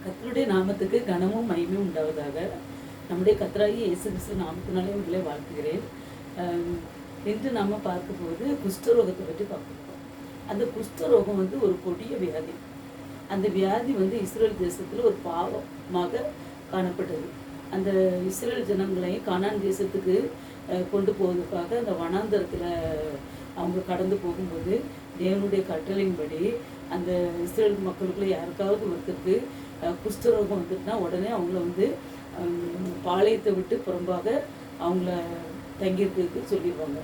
கர்த்தருடைய நாமத்துக்கு கனமும் மகிமையும் உண்டாவதாக. நம்முடைய கர்த்தராகிய இயேசு கிறிஸ்து நாமத்தினாலே உங்களை வாழ்த்துகிறேன். இன்று நாம் பார்க்கும்போது குஷ்டரோகத்தை பற்றி பார்க்க போகிறோம். அந்த குஷ்டரோகம் ஒரு கொடிய வியாதி. அந்த வியாதி இஸ்ரேல் தேசத்தில் ஒரு பாவமாக காணப்பட்டது. அந்த இஸ்ரேல் ஜனங்களை கானான் தேசத்துக்கு கொண்டு போவதற்காக அந்த வனாந்தரத்தில் அவங்க கடந்து போகும்போது தேவனுடைய கட்டளையின்படி அந்த இஸ்ரேல் மக்களுக்குள்ள யாருக்காவது ஒருத்தருக்கு குஷ்டரோகம் வந்துட்டுனா உடனே அவங்கள பாளையத்தை விட்டு புறம்பாக அவங்கள தங்கியிருக்கிறதுக்கு சொல்லிடுவாங்க.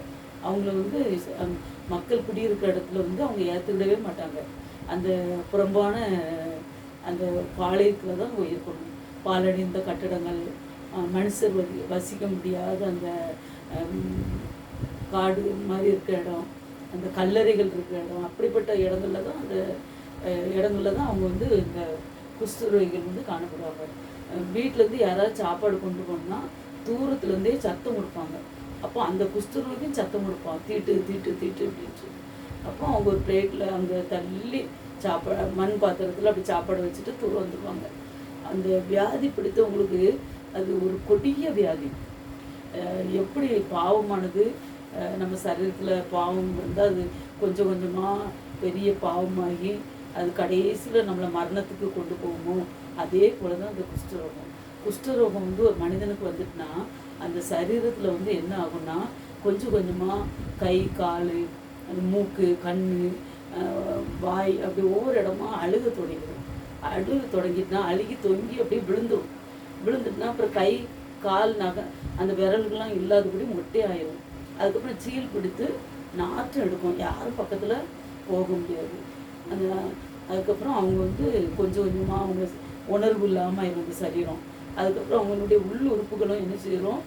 அவங்கள மக்கள் குடியிருக்கிற இடத்துல அவங்க ஏற்றுக்கிடவே மாட்டாங்க. அந்த புறம்பான அந்த பாளையத்தில் தான் இருக்கணும். பாலடைந்த கட்டடங்கள், மனுஷர் வசிக்க முடியாத அந்த காடு மாதிரி இருக்கிற இடம், அந்த கல்லறைகள் இருக்கிற இடம், அப்படிப்பட்ட இடங்கள்ல தான் அவங்க இந்த குஷ்டரோகிகள் காணப்படுவாங்க. வீட்டிலேருந்து யாராவது சாப்பாடு கொண்டு போனால் தூரத்துலேருந்தே சத்தம் கொடுப்பாங்க. அப்போ அந்த குஷ்டரோகியும் சத்தம் கொடுப்பான், தீட்டு தீட்டு தீட்டு அப்படின்ட்டு. அப்போ அவங்க ஒரு பிளேட்டில் அங்கே தள்ளி மண் பாத்திரத்தில் அப்படி சாப்பாடு வச்சுட்டு தூரம் வந்துடுவாங்க. அந்த வியாதி பிடித்தவங்களுக்கு அது ஒரு கொடிய வியாதி. எப்படி பாவமானது நம்ம சரீரத்தில் பாவம் இருந்தால் அது கொஞ்சம் கொஞ்சமாக பெரிய பாவமாகி அது கடைசியில் நம்மளை மரணத்துக்கு கொண்டு போகுமோ, அதே போல தான் அந்த குஷ்டரோகம். குஷ்டரோகம் ஒரு மனிதனுக்கு வந்துட்டுனா அந்த சரீரத்தில் என்ன ஆகும்னா கொஞ்சம் கொஞ்சமாக கை கால் அந்த மூக்கு கண் வாய் அப்படி ஒவ்வொரு இடமா அழுக தொடங்கிட்டுனா அழுகி தொங்கி அப்படியே விழுந்துட்டுனா அப்புறம் கை கால் அந்த விரல்கள்லாம் இல்லாதபடி மொட்டை ஆயிரும். அதுக்கப்புறம் சீல் பிடித்து நாற்றம் எடுக்கும், யாரும் பக்கத்தில் போக முடியாது. அதுக்கப்புறம் அவங்க கொஞ்சம் கொஞ்சமாக அவங்க உணர்வு இல்லாமல் ஆயிரும் சரீரம். அதுக்கப்புறம் அவங்களுடைய உள் உறுப்புகளும் என்ன செய்கிறோம்,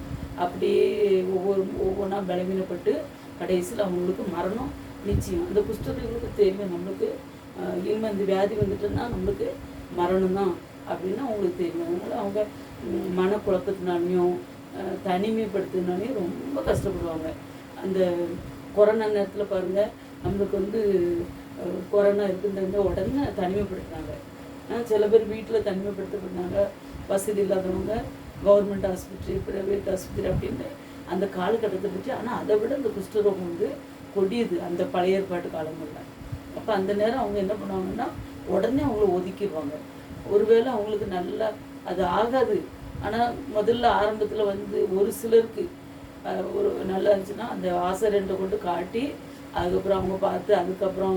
அப்படியே ஒவ்வொன்றா பலவீனப்பட்டு கடைசியில் அவங்களுக்கு மரணம் நிச்சயம். அந்த குஷ்டரோகிகளுக்கு தெரியும் நம்மளுக்கு இனிமேல் இந்த வியாதி வந்துட்டுன்னா நம்மளுக்கு மரணம் தான் அப்படின்னு அவங்களுக்கு தெரியும். அதனால் அவங்க மனக்குழப்பத்தினாலையும் தனிமைப்படுத்தினாலையும் ரொம்ப கஷ்டப்படுவாங்க. அந்த கொரோனா நேரத்தில் பாருங்கள், நம்மளுக்கு கொரோனா இருக்குன்ற உடனே தனிமைப்படுத்தினாங்க. சில பேர் வீட்டில் தனிமைப்படுத்தப்பட்டாங்க, வசதி இல்லாதவங்க கவர்மெண்ட் ஆஸ்பத்திரி, ப்ரைவேட் ஆஸ்பத்திரி அப்படின்னு அந்த காலகட்டத்தை பற்றி. ஆனால் அதை விட இந்த குஷ்டரோகம் கொடியது அந்த பழைய ஏற்பாட்டு காலங்களில். அப்போ அந்த நேரம் அவங்க என்ன பண்ணுவாங்கன்னா உடனே அவங்கள ஒதுக்கிடுவாங்க. ஒருவேளை அவங்களுக்கு நல்லா அது ஆகாது. ஆனால் முதல்ல ஆரம்பத்தில் ஒரு சிலருக்கு ஒரு நல்லா இருந்துச்சுன்னா அந்த ஆசிரியர்கிட்ட கொண்டு காட்டி அதுக்கப்புறம் அவங்க பார்த்து அதுக்கப்புறம்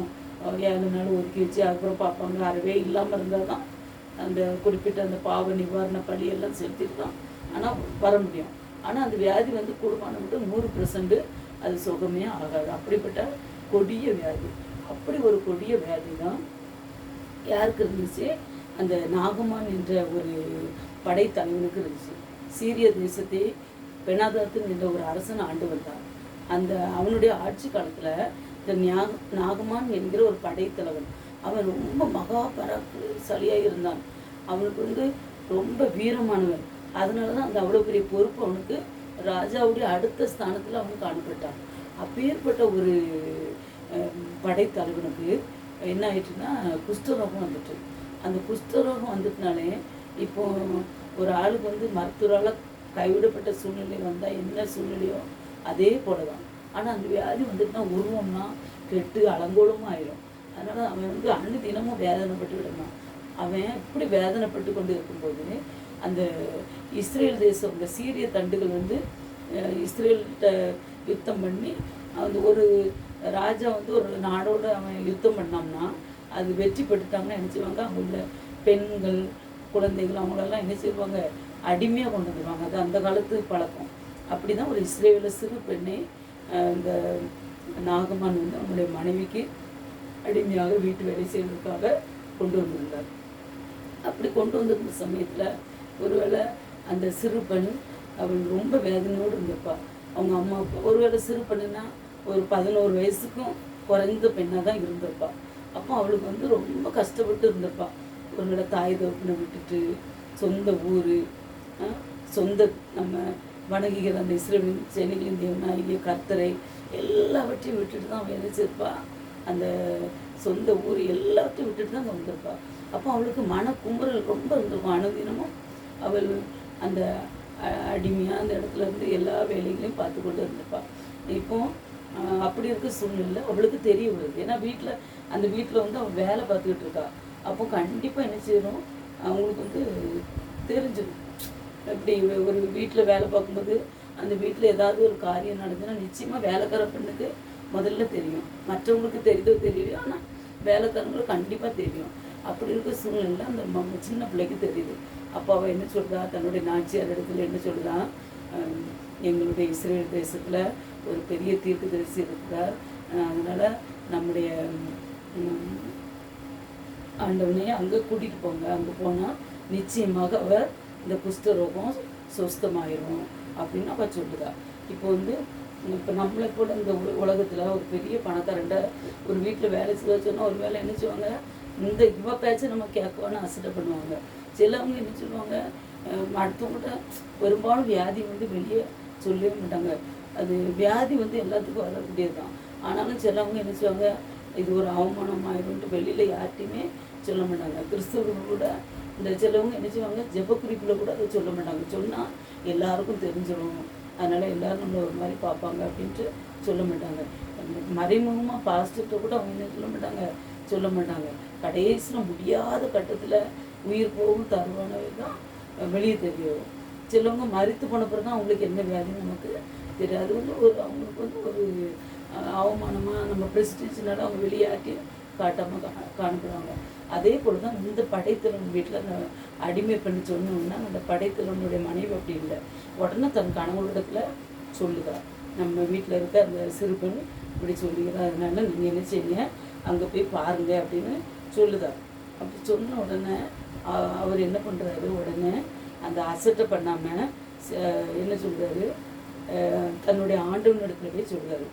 7 நாள் ஒதுக்கி வச்சு அதுக்கப்புறம் பார்ப்பாங்க. அறவே இல்லாமல் இருந்தால் தான் அந்த குறிப்பிட்ட அந்த பாவ நிவாரண பழியெல்லாம் செலுத்திட்டு தான் ஆனால் வர முடியும். ஆனால் அந்த வியாதி கூடுமான மட்டும் 100% அது சுகமே ஆகாது. அப்படிப்பட்ட கொடிய வியாதி. அப்படி ஒரு கொடிய வியாதி தான் யாருக்கு இருந்துச்சு, அந்த நாகமான் என்ற ஒரு படைத்தலைவனுக்கு இருந்துச்சு. சீரிய தேசத்தை பெனாதாத்து என்ற ஒரு அரசன் ஆண்டு வந்தான். அவனுடைய ஆட்சி காலத்தில் இந்த நாகமான் என்கிற ஒரு படைத்தலைவன், அவன் ரொம்ப மகா பராக்கிரமசாலியாக இருந்தான். அவனுக்கு ரொம்ப வீரமானவன். அதனால தான் அவ்வளோ பெரிய பொறுப்பு அவனுக்கு ராஜாவுடைய அடுத்த ஸ்தானத்தில் அவனுக்கு காணப்பட்டான். அப்பேற்பட்ட ஒரு படைத்தலைவனுக்கு என்ன ஆயிடுச்சுன்னா குஷ்டரோகம் வந்துட்டு. அந்த குஷ்டரோகம் வந்துட்டுனாலே இப்போ ஒரு ஆளுக்கு மருத்துவரால் கைவிடப்பட்ட சூழ்நிலை வந்தால் என்ன சூழ்நிலையோ அதே போல தான். ஆனால் அந்த வியாதி வந்துட்டுனா உருவம்னா கெட்டு அலங்கோலமாக ஆயிடும். அதனால் அவன் அனுதினமும் வேதனைப்பட்டு விடணும். அவன் இப்படி வேதனைப்பட்டு கொண்டு இருக்கும்போது அந்த இஸ்ரேல் தேசம் இந்த சீரிய தண்டுகள் இஸ்ரேல்கிட்ட யுத்தம் பண்ணி ஒரு ராஜா ஒரு நாடோடு அவன் யுத்தம் பண்ணோம்னா அது வெற்றி பெற்றுட்டாங்கன்னா என்ன செய்வாங்க, அங்கே உள்ள பெண்கள் குழந்தைகள் அவங்களெல்லாம் என்ன செய்வாங்க, அடிமையாக கொண்டு வந்துடுவாங்க. அது அந்த காலத்து பழக்கம். அப்படி தான் ஒரு இஸ்ரேலில் சிறு பெண்ணை இந்த நாகமான் அவங்களுடைய மனைவிக்கு அடிமையாக வீட்டு வேலை செய்வதற்காக கொண்டு வந்திருந்தார். அப்படி கொண்டு வந்திருந்த சமயத்தில் ஒருவேளை அந்த சிறு பெண் அவள் ரொம்ப வேதனையோடு இருந்திருப்பாள். அவங்க அம்மா ஒருவேளை சிறு பெண்ணுன்னா ஒரு 11 வயசுக்கும் குறைந்த பெண்ணாக தான் இருந்திருப்பாள். அப்போ அவளுக்கு ரொம்ப கஷ்டப்பட்டு இருந்திருப்பாள். ஒருவேளை தாய் தோப்பினை விட்டுட்டு சொந்த ஊர், சொந்த நம்ம வணங்குகிற அந்த இஸ்ரவேலின் சேனைகளின் தேவனாகிய கர்த்தரை எல்லாவற்றையும் விட்டுட்டு தான் வேலை செய்யிருப்பாள். அந்த சொந்த ஊர் எல்லாத்தையும் விட்டுட்டு தான் அங்கே வந்திருப்பாள். அப்போ அவளுக்கு மன குமுறல் ரொம்ப இருந்திருக்கும். அனுதினமும் அவள் அந்த அடிமையாக அந்த இடத்துல இருந்து எல்லா வேலைகளையும் பார்த்து கொண்டு இருந்திருப்பாள். இப்போ அப்படி இருக்க சூழ்நிலை அவளுக்கு தெரிய வருது. ஏன்னா அந்த வீட்டில் வந்து அவள் வேலை பார்த்துக்கிட்டு இருக்கா. அப்போ கண்டிப்பாக என்ன செய்யணும், அவங்களுக்கு வந்து தெரிஞ்சிடும். இப்படி ஒரு வீட்டில் வேலை பார்க்கும்போது அந்த வீட்டில் ஏதாவது ஒரு காரியம் நடந்துன்னா நிச்சயமாக வேலைக்கார பெண்ணுக்கு முதல்ல தெரியும். மற்றவங்களுக்கு தெரியுதோ தெரியலையோ, ஆனால் வேலைக்காரங்களுக்கு கண்டிப்பாக தெரியும். அப்படி இருக்க சூழ்நிலை அந்த சின்ன பிள்ளைக்கு தெரியுது. அப்போ அவள் என்ன சொல்கிறா, தன்னுடைய நாச்சியார் இடத்துல என்ன சொல்லுதா, எங்களுடைய இஸ்ரேல் தேசத்தில் ஒரு பெரிய தீர்க்கதரிசி இருக்கிறார், அதனால் நம்முடைய ஆண்டவனையே அங்கே கூட்டிகிட்டு போங்க, அங்கே போனால் நிச்சயமாக அவர் இந்த குஷ்டரோகம் சுஸ்தமாயிரும் அப்படின்னு அவள் சொல்லுதா. இப்போ வந்து இப்போ நம்மளை கூட இந்த உலகத்தில் ஒரு பெரிய பணக்காரண்ட ஒரு வீட்டில் வேலை செய்ய சொன்னால் ஒரு வேலை என்ன செய்வாங்க, இவ பேச்சை நம்ம கேட்கவான்னு அசட்டை பண்ணுவாங்க. சிலவங்க என்ன சொல்லுவாங்க, அடுத்தவங்கள்ட்ட பெரும்பாலும் வியாதி வந்து வெளியே சொல்லவே மாட்டாங்க. அது வியாதி வந்து எல்லாத்துக்கும் வரக்கூடியது தான். ஆனாலும் சிலவங்க என்ன செய்வாங்க, இது ஒரு அவமானம் ஆயிடும்ட்டு வெளியில் யார்ட்டையுமே சொல்ல மாட்டாங்க. கிறிஸ்தவர்கள் கூட இந்த சிலவங்க என்ன செய்வாங்க, ஜெப குறிப்பில் கூட அதை சொல்ல மாட்டாங்க. சொன்னால் எல்லாருக்கும் தெரிஞ்சிடும், அதனால் எல்லோரும் நம்மளை ஒரு மாதிரி பார்ப்பாங்க அப்படின்ட்டு சொல்ல மாட்டாங்க. மறைமுகமாக பாஸ்டர்கிட்ட கூட அவங்க என்ன சொல்ல மாட்டாங்க. கடைசியில் முடியாத கட்டத்தில் உயிர் போகும் தருவானவை தான் வெளியே தெரியும். சிலவங்க மறித்து போன பிறகு தான் அவங்களுக்கு என்ன வியாதின்னு நமக்கு தெரியாது. அது வந்து அவங்களுக்கு வந்து ஒரு அவமானமாக நம்ம பிரஸ்டீஜ்னால அவங்க வெளியாட்டி காட்டாமல் காணப்படுவாங்க. அதே போல் தான் இந்த படைத்தலன் வீட்டில் அந்த அடிமை பண்ணி சொன்னோம்னா அந்த படைத்தலனுடைய மனைவி அப்படி இல்லை. உடனே தன் கணவனிடத்தில் சொல்லுதா, நம்ம வீட்டில் இருக்க அந்த சிறு பெண் இப்படி சொல்லுகிறா, அதனால நீங்கள் என்ன செய்யுங்க, அங்கே போய் பாருங்க அப்படின்னு சொல்லுதா. அப்படி சொன்ன உடனே அவர் என்ன பண்ணுறாரு, உடனே அந்த அசட்டை பண்ணாமல் என்ன சொல்கிறாரு, தன்னுடைய ஆண்டவனிடத்துல போய் சொல்கிறாரு,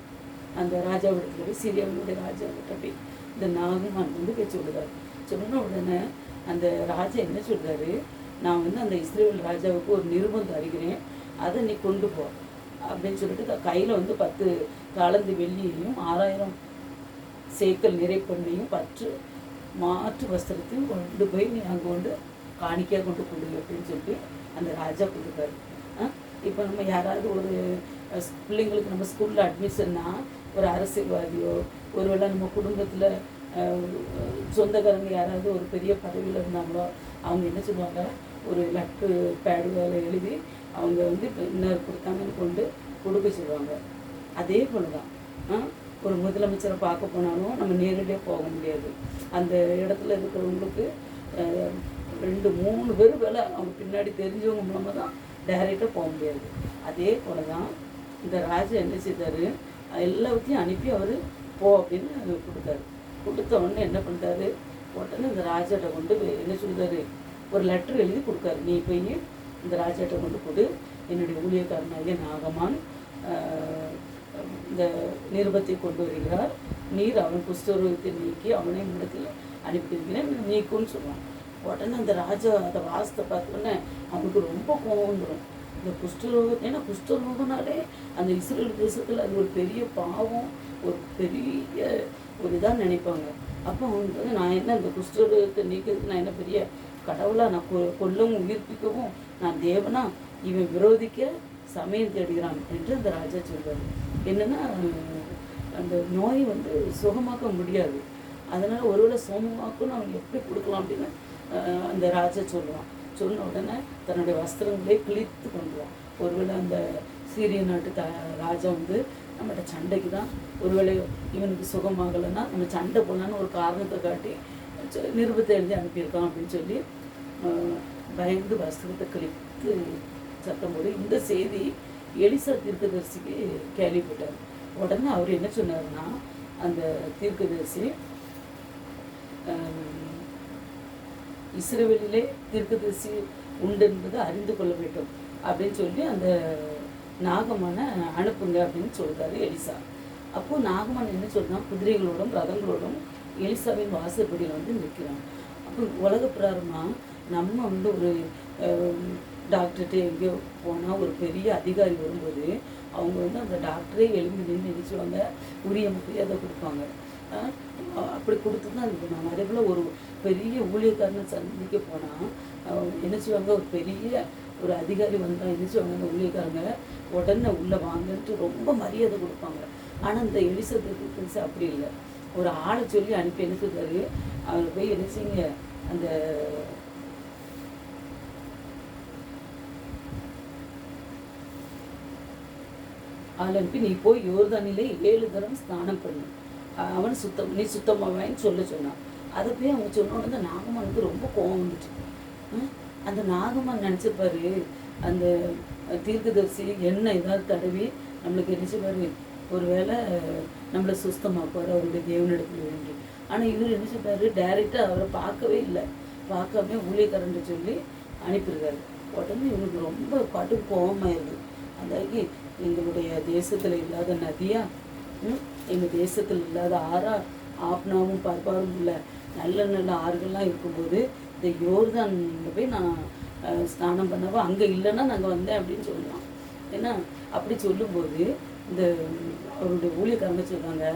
அந்த ராஜாவிடத்துல போய் சீரியாவினுடைய ராஜாவிட்ட போய் இந்த நாகமான் வந்து போய் சொல்லுறாரு. சொன்ன உடனே அந்த ராஜா என்ன சொல்கிறாரு, நான் வந்து அந்த இஸ்ரேல் ராஜாவுக்கு ஒரு நிருபம் தருகிறேன், அதை நீ கொண்டு போ அப்படின்னு சொல்லிட்டு கையில் வந்து 10 தாலந்து வெள்ளியையும் 6000 சேக்கல் நிறைப்பண்ணையும் 10 மாற்று வஸ்திரத்தையும் கொண்டு போய் நீ அங்கே கொண்டு காணிக்கையாக கொண்டு கொடு அப்படின்னு சொல்லி அந்த ராஜா கொடுத்தாரு. இப்போ நம்ம யாராவது ஒரு பிள்ளைங்களுக்கு நம்ம ஸ்கூலில் அட்மிஷன்னா ஒரு அரசியல்வாதியோ ஒருவேளை நம்ம குடும்பத்தில் சொந்தக்காரங்க யாராவது ஒரு பெரிய பதவியில் இருந்தாங்களோ அவங்க என்ன சொல்லுவாங்க, ஒரு லெட்ரு பேடுகளை எழுதி அவங்க வந்து இன்னொரு கொடுத்தாங்கன்னு கொண்டு கொடுக்க சொல்லுவாங்க. அதே போல் தான் ஒரு முதலமைச்சரை பார்க்க போனாலும் நம்ம நேரடியாக போக முடியாது. அந்த இடத்துல இருக்கிறவங்களுக்கு 2-3 பேர் வேலை அவங்க பின்னாடி தெரிஞ்சவங்க மூலமாக தான் டைரெக்டாக போக முடியாது. அதே போல் தான் இந்த ராஜா என்ன செய்தார், எல்லாத்தையும் அனுப்பி அவர் போ அப்படின்னு கொடுத்தாரு. கொடுத்த உடனே என்ன பண்ணுறாரு, உடனே இந்த ராஜாட்ட கொண்டு என்ன சொல்லுறாரு, ஒரு லெட்டர் எழுதி கொடுக்காரு, நீ போய் இந்த ராஜாட்ட கொண்டு கொடு, என்னுடைய ஊழியக்காரனாகிய நாகமான் இந்த நிருபத்தை கொண்டு வருகிறார், நீர் அவன் குஷ்டரோகத்தை நீக்கி அவனை இடத்துல அனுப்பியிருக்கிறேன், நீக்குன்னு சொல்லுவான். உடனே அந்த ராஜா அதை வாசத்தை பார்த்தோன்னே அவனுக்கு ரொம்ப கோபம் வந்துடும். இந்த குஷ்டரோகம், ஏன்னா குஷ்டரோகனாலே அந்த இஸ்ரேல் தேசத்தில் அது ஒரு பெரிய பாவம், ஒரு பெரிய ஒரு இதாக நினைப்பாங்க. அப்போ அவனுக்கு வந்து நான் என்ன இந்த குஷ்டரோகத்தை நீக்கிறதுக்கு நான் என்ன பெரிய கடவுளாக, நான் கொல்லவும் உயிர்ப்பிக்கவும் நான் தேவனா, இவன் விரோதிக்க சமயம் தேடுகிறான் என்று அந்த ராஜா சொல்வார். என்னென்னா அந்த நோயை வந்து சுகமாக்க முடியாது, அதனால் ஒருவேளை சுகமாக்குன்னு அவன் எப்படி கொடுக்கலாம் அப்படின்னு அந்த ராஜா சொல்லுவான். சொன்ன உடனே தன்னுடைய வஸ்திரங்களே கிழித்து கொண்டுவான். ஒருவேளை அந்த சீரிய நாட்டு ராஜா வந்து நம்மகிட்ட சண்டைக்கு தான், ஒருவேளை இவனுக்கு சுகமாகலைன்னா நம்ம சண்டை போடலான்னு ஒரு காரணத்தை காட்டி நிருபத்தை எழுதி அனுப்பியிருக்கான் அப்படின்னு சொல்லி பயந்து வஸ்திரத்தை கிழித்து சத்தம் போது இந்த செய்தி எலிசா தீர்க்கதரிசிக்கு கேள்விப்பட்டார். உடனே அவர் என்ன சொன்னார்னா, அந்த தீர்க்கதரிசி இஸ்ரவேலிலே தீர்க்கதரிசி உண்டு என்பது அறிந்து கொள்ள வேண்டும் அப்படின்னு சொல்லி அந்த நாகமானை அனுப்புங்க அப்படின்னு சொல்கிறாரு எலிசா. அப்போது நாகமான் என்ன சொல்கிறான், குதிரைகளோடும் ரதங்களோடும் எலிசாவின் வாசற்படியில் வந்து நிற்கிறான். அப்போ உலக பிராரமாக நம்ம வந்து ஒரு டாக்டர்கிட்ட எங்கேயோ போனால் ஒரு பெரிய அதிகாரி வரும்போது அவங்க வந்து அந்த டாக்டரே எழும்பி நின்று நினைச்சுவாங்க, உரிய மரியாதை கொடுப்பாங்க. அப்படி கொடுத்து தான் இது பண்ணுவாங்க. அதே போல் ஒரு பெரிய ஊழியக்காரனை சந்திக்க போனால் என்ன செய்வாங்க, ஒரு பெரிய ஒரு அதிகாரி வந்தால் என்ன செய்வாங்க, அந்த ஊழியக்காரங்க உடனே உள்ளே வாங்கன்ட்டு ரொம்ப மரியாதை கொடுப்பாங்க. ஆனால் இந்த எலிசா தீர்க்கதரிசி அப்படி இல்லை. ஒரு ஆளை சொல்லி அனுப்பி அனுப்புகிறாரு. அவர் போய் என்ன செய்யுங்க, அந்த ஆள் அனுப்பி நீ போய் யோர்தானிலே 7 தரம் ஸ்நானம் பண்ணு, அவன் நீ சுத்தமாவேன்னு சொன்னான். அதை போய் அவங்க சொன்னோன்னு அந்த நாகமானுக்கு ரொம்ப கோவம் வந்துச்சு. அந்த நாகமான் நினச்சிப்பாரு, அந்த தீர்க்கதரிசி எண்ணெய் ஏதாவது தடவி நம்மளுக்கு நினச்சிப்பாரு, ஒரு வேளை நம்மளை சுத்தமாக்குவார் அவருடைய தேவனிடத்தில் வேண்டி. ஆனால் இவர் என்ன சொல்றாரு, டைரெக்டாக அவரை பார்க்கவே இல்லை, பார்க்காம ஊழியக்காரன் சொல்லி அனுப்பியிருக்காரு. உடனே இவனுக்கு ரொம்ப கடும் கோபமாயிருது. அந்தாக்கி எங்களுடைய தேசத்தில் இல்லாத நதியா, எங்கள் தேசத்தில் இல்லாத ஆறா, ஆப்னாவும் பர்பாரும் உள்ள நல்ல நல்ல ஆறுகள்லாம் இருக்கும்போது இந்த யோர்தானில் போய் நான் ஸ்நானம் பண்ணவோ அங்கே இல்லைன்னா நாங்கள் வந்தேன் அப்படின்னு சொல்லலாம். ஏன்னா அப்படி சொல்லும்போது இந்த அவருடைய ஊழியக்காரங்க சொல்கிறாங்க,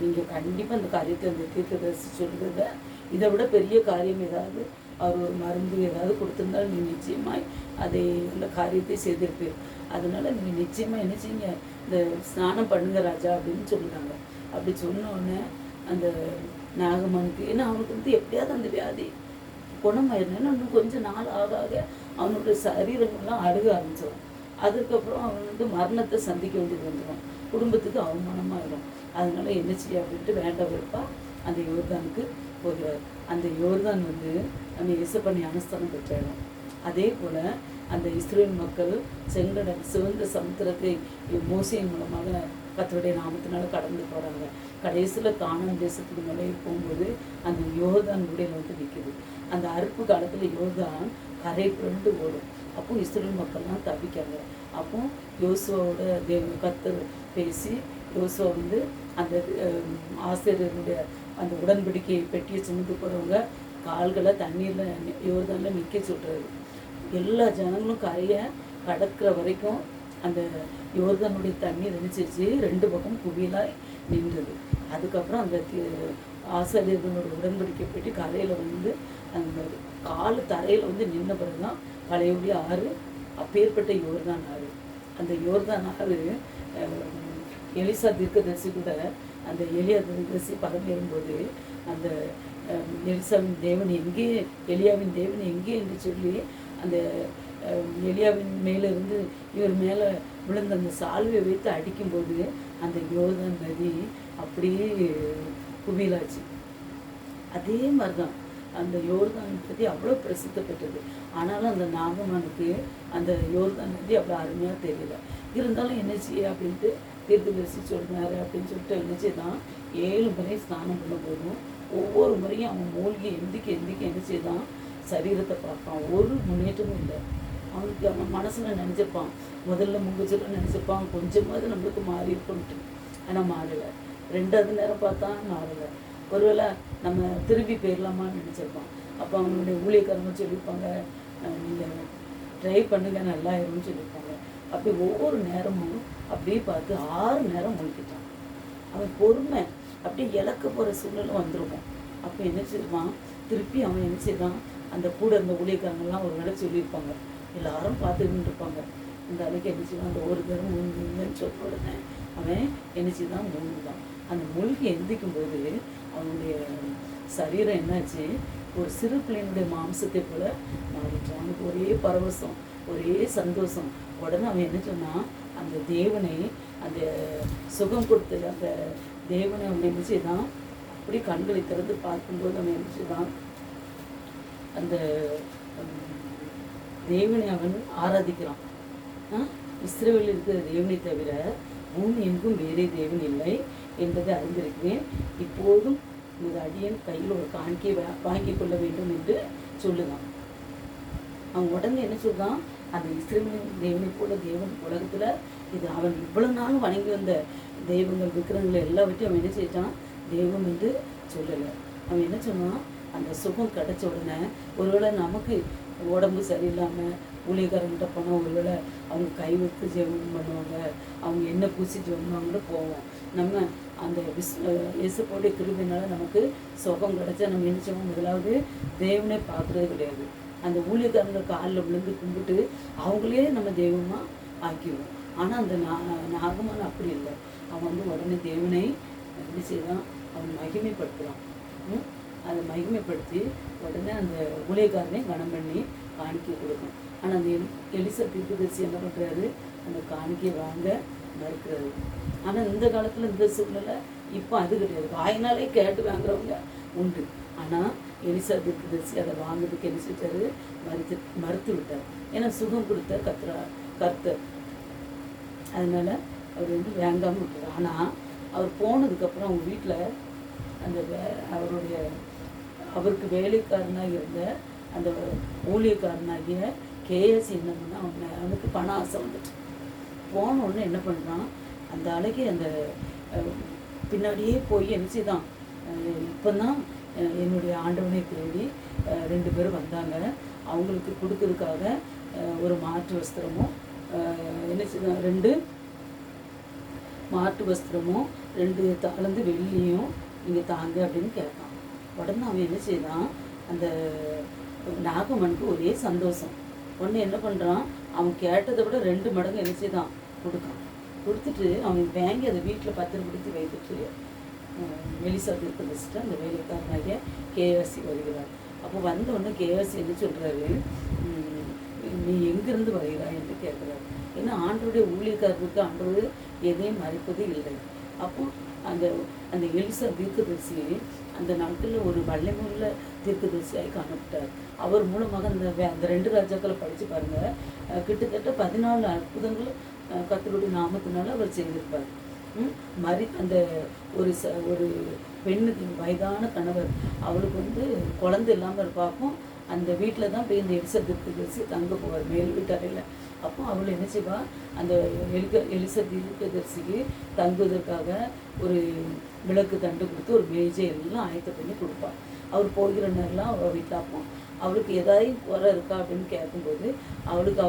நீங்கள் கண்டிப்பாக அந்த காரியத்தை அந்த தீர்க்கதரிசி சொல்கிறத இதை விட பெரிய காரியம் ஏதாவது அவர் ஒரு மருந்து ஏதாவது கொடுத்துருந்தாலும் நீங்கள் நிச்சயமாய் அதை அந்த காரியத்தை செய்திருப்பீர். அதனால நீங்கள் நிச்சயமாக என்ன செய்யுங்க, இந்த ஸ்நானம் பண்ணுங்க ராஜா அப்படின்னு சொல்லிட்டாங்க. அப்படி சொன்னோடனே அந்த நாகமானுக்கு, ஏன்னா அவனுக்கு எப்படியாவது அந்த வியாதி குணமாயிருந்தேன்னா இன்னும் கொஞ்சம் நாள் ஆக ஆக அவனுடைய சரீரங்கள்லாம் அழுக ஆரம்பிச்சிடும். அதுக்கப்புறம் அவன் மரணத்தை சந்திக்க வேண்டியது வந்துடும், குடும்பத்துக்கு அவமானமாகிடும். அதனால என்ன செய்ய அப்படின்ட்டு வேண்டாம் வெறுப்பா அந்த யோர்தானுக்கு போகிறார். அந்த யோர்தான் நம்ம இயேசப்பா ஞானஸ்தானம் பெற்றாயிடும். அதே போல் அந்த இஸ்ரேல் மக்கள் செங்கடல் சிவந்த சமுத்திரத்தை மோசையின் மூலமாக கர்த்தருடைய நாமத்தினால கடந்து போகிறாங்க. கடைசியில் கானான் தேசத்துக்கு மேலே போகும்போது அந்த யோர்தான் உடையில் நிற்குது. அந்த அறுப்பு காலத்தில் யோர்தான் கரை புரண்டு ஓடும். அப்போ இஸ்ரேல் மக்கள்லாம் தவிக்காங்க. அப்போ யோசுவாவோட கர்த்தர் பேசி யோசுவா அந்த ஆசிரியர்களுடைய அந்த உடன்படிக்கை பெட்டியை சுமந்து போகிறவங்க கால்களை தண்ணீரில் யோர்தானில் நிற்க சொல்கிறாரு. எல்லா ஜனங்களும் கரையை கடக்கிற வரைக்கும் அந்த யோர்தானுடைய தண்ணீர் நினைச்சிருச்சு, 2 பக்கம் குவியலாய் நின்றது. அதுக்கப்புறம் அந்த ஆசிரியர்களோட உடன்படிக்கை பெட்டி கரையில் அந்த கால் தரையில் நின்ன பிறகு தான் பழையபடி ஆறு அப்பேற்பட்ட யோர்தான் ஆறு. அந்த யோர்தான் ஆறு எலிசா தீர்க்கதரிசி கூட அந்த எலியா தீர்க்கதரிசி பதவி ஏறும்போது அந்த எலிசாவின் தேவன் எங்கே, எலியாவின் தேவன் எங்கே என்று சொல்லி அந்த எலியாவின் மேலிருந்து இவர் மேலே விழுந்த அந்த சால்வை வைத்து அடிக்கும்போது அந்த யோர்தான் நதி அப்படியே குவியலாச்சு. அதே மாதிரி தான் அந்த யோர்தான் நதி அவ்வளோ பிரசித்தி பெற்றது. ஆனாலும் அந்த நாகமானுக்கு அந்த யோர்தான் நதி அவ்வளோ அருமையாக தெரியல. இருந்தாலும் என்ன செய்ய அப்படின்ட்டு தீர்க்கதரிசி சொல்கிறாரு அப்படின்னு சொல்லிட்டு என்ன செய்தான், 7 முறை ஸ்நானம் பண்ண போதும் ஒவ்வொரு முறையும் அவன் மூழ்கி எந்திக்க என்ன செய்தான், சரீரத்தை பார்ப்பான். ஒரு முன்னேற்றமும் இல்லை அவனுக்கு. அவன் மனசில் நினச்சிப்பான், முதல்ல முங்கச்சொல்ல நினச்சிப்பான் கொஞ்சமாவது நம்மளுக்கு மாறி இருக்கும்ட்டு. ஆனால் மாறலை. 2வது நேரம் பார்த்தா மாறலை. ஒருவேளை நம்ம திரும்பி போயிடலாமான்னு நினச்சிருப்பான். அப்போ அவனுடைய ஊழியக்காரங்க சொல்லியிருப்பாங்க, நீங்கள் ட்ரை பண்ணுங்க நல்லா இருக்கும்னு சொல்லியிருப்பாங்க. அப்படி ஒவ்வொரு நேரமும் அப்படியே பார்த்து 6 நேரம் முழிக்கிட்டான். அவன் பொறுமை அப்படியே இழக்க போகிற சூழ்நிலை வந்துருவான். அப்போ என்ன செய்வான், திருப்பி அவன் என்ன செய்வான், அந்த கூட இருந்த ஊழியக்காரங்கள்லாம் ஒரு வேலை சொல்லியிருப்பாங்க, எல்லாரும் பார்த்துக்கிட்டு இருப்பாங்க. இந்த அலைக்கு என்ன செய்வான், அந்த ஒரு தரம் மூழ்குங்கன்னு சொல்ல உடனே அவன் என்ன செய்தான், மூழ்குதான். அந்த மூழ்கி எந்திக்கும்போது அவனுடைய சரீரம் என்னாச்சு, ஒரு சிறு பிள்ளையினுடைய மாம்சத்தை போல மாறிட்டான். அவனுக்கு ஒரே பரவசம், ஒரே சந்தோஷம். உடனே அவன் என்ன சொன்னான், அந்த தேவனை, அந்த சுகம் கொடுத்த அந்த தேவனை அவன் என்ன செய்தான், அப்படி கண்களை திறந்து பார்க்கும்போது அவன் என்ன செய்தான், அந்த தேவனை அவன் ஆராதிக்கிறான். இஸ்ரவேலில் இருக்கிற தேவனை தவிர பூமி எங்கும் வேறே தேவன் இல்லை என்பதை அறிந்திருக்கிறேன். இப்போதும் இந்த அடியன் கையில் ஒரு காணிக்கை வாங்கி கொள்ள வேண்டும் என்று சொல்லுதான். அவன் உடனே என்ன சொல்றான், அந்த இஸ்ரவேலின் தேவனை போல தேவன் உலகத்தில் இது அவன் இவ்வளவு நாளும் வணங்கி வந்த தெய்வங்கள் விக்கிரகங்கள் எல்லாவற்றையும் அவன் என்ன செய்தான், தெய்வம் என்று சொல்லலை. அவன் என்ன சொன்னான், அந்த சுகம் கிடைச்ச உடனே ஒருவேளை நமக்கு உடம்பு சரியில்லாமல் ஊழியக்காரங்கிட்ட போனால் ஒருவேளை அவங்க கை வைத்து ஜெபம் பண்ணுவாங்க, அவங்க என்ன பூசி ஜெபம் பண்ணுவாங்கன்னு போவோம். நம்ம அந்த இயேசுவோடைய கிருபையினால நமக்கு சுகம் கிடச்சா நம்ம என்ன செய்வோம்? முதலாவது தேவனே பார்க்குறது கிடையாது. அந்த ஊழியக்காரங்க காலில் விழுந்து கும்பிட்டு அவங்களே நம்ம தெய்வமாக ஆக்கிடுவோம். ஆனால் அந்த நாகமான அப்படி இல்லை. அவன் வந்து உடனே தேவனை எப்படி செய்யலாம்? அவன் மகிமைப்படுத்துகிறான். அதை மகிமைப்படுத்தி உடனே அந்த ஊழியக்காரனை கனம் பண்ணி காணிக்கை கொடுக்கும். ஆனால் அந்த எலிசா தீர்க்கதரிசி என்ன பண்ணுறாரு? அந்த காணிக்கையை வாங்க மறுக்கிறாரு. ஆனால் இந்த காலத்தில் இந்த சூழ்நிலை இப்போ அது கிடையாது. வாயினாலே கேட்டு வாங்குறவங்க உண்டு. ஆனால் எலிசா தீர்க்கதரிசி அதை வாங்குறதுக்கு என்ன செஞ்சாரு? மறுத்து விட்டார். ஏன்னா சுகம் கொடுத்த கர்த்தர். அதனால அவர் வந்து வாங்காமல் விட்டார். ஆனால் அவர் போனதுக்கப்புறம் அவங்க வீட்டில் அந்த அவருக்கு வேலைக்காரனாக இருந்த அந்த ஊழியக்காரனாகிய கேஎஸ் என்ன பண்ணா, அவனுக்கு பண ஆசை வந்துட்டு போன உடனே என்ன பண்ணுறான்? அந்த அழகி அந்த பின்னாடியே போய் என்ன செய்தான்? இப்போ தான் என்னுடைய ஆண்டவனை தேடி 2 பேரும் வந்தாங்க. அவங்களுக்கு கொடுக்கறதுக்காக ஒரு மாற்று வஸ்திரமும் என்ன செய்தான்? 2 மாற்று வஸ்திரமும் 2 தாளந்து வெள்ளியும் நீங்கள் தாங்க அப்படின்னு கேட்பான். உடனே அவன் என்ன செய்தான்? அந்த நாகமனுக்கு ஒரே சந்தோஷம். உடனே என்ன பண்ணுறான்? அவன் கேட்டதை விட 2 மடங்கு என்ன செய்தான்? கொடுக்கான். கொடுத்துட்டு அவன் வாங்கி அதை வீட்டில் பத்திரப்படுத்தி வைத்துட்டு எலிசா தீர்க்கதரிசிட்டு அந்த வேலைக்காரனாகிய கேஎஸ்சி வருகிறார். அப்போ வந்த உடனே கேஎஸ்சி என்ன சொல்கிறாரு? நீ எங்கேருந்து வருகிறாய் என்று கேட்குறாரு. ஏன்னா ஆண்டவருடைய ஊழியக்காரருக்கு ஆண்டவர் எதையும் மறைப்பது இல்லை. அப்போ அந்த எலிசா தீர்க்கதரிசி அந்த நாட்களில் ஒரு வல்லமையுள்ள தீர்க்கதரிசியாகி காணப்பட்டார். அவர் மூலமாக அந்த 2 ராஜாக்களை படித்து பாருங்கள். கிட்டத்தட்ட 14 அற்புதங்கள் கர்த்தருடைய நாமத்தினால அவர் செய்திருப்பார். அந்த ஒரு பெண்ணுக்கு வயதான கணவர், அவளுக்கு வந்து குழந்தை இல்லாமல் இருப்பாக்கும். அந்த வீட்டில் தான் போய் இந்த எலிசா தீர்க்கதரிசி தங்க போவார், மேல் வீட்டறையில். அப்போ அவள் என்ன செய்வா? அந்த எலிசா தீர்க்கதரிசிக்கு தங்குவதற்காக ஒரு விளக்கு தண்டு கொடுத்து ஒரு மேஜை எல்லாம் ஆயத்த பண்ணி கொடுப்பாள். அவர் போகிற நேரம்லாம் அவள் வீட்டில் அப்போ அவளுக்கு ஏதாவது குறை இருக்கா அப்படின்னு கேட்கும்போது அவளுக்கு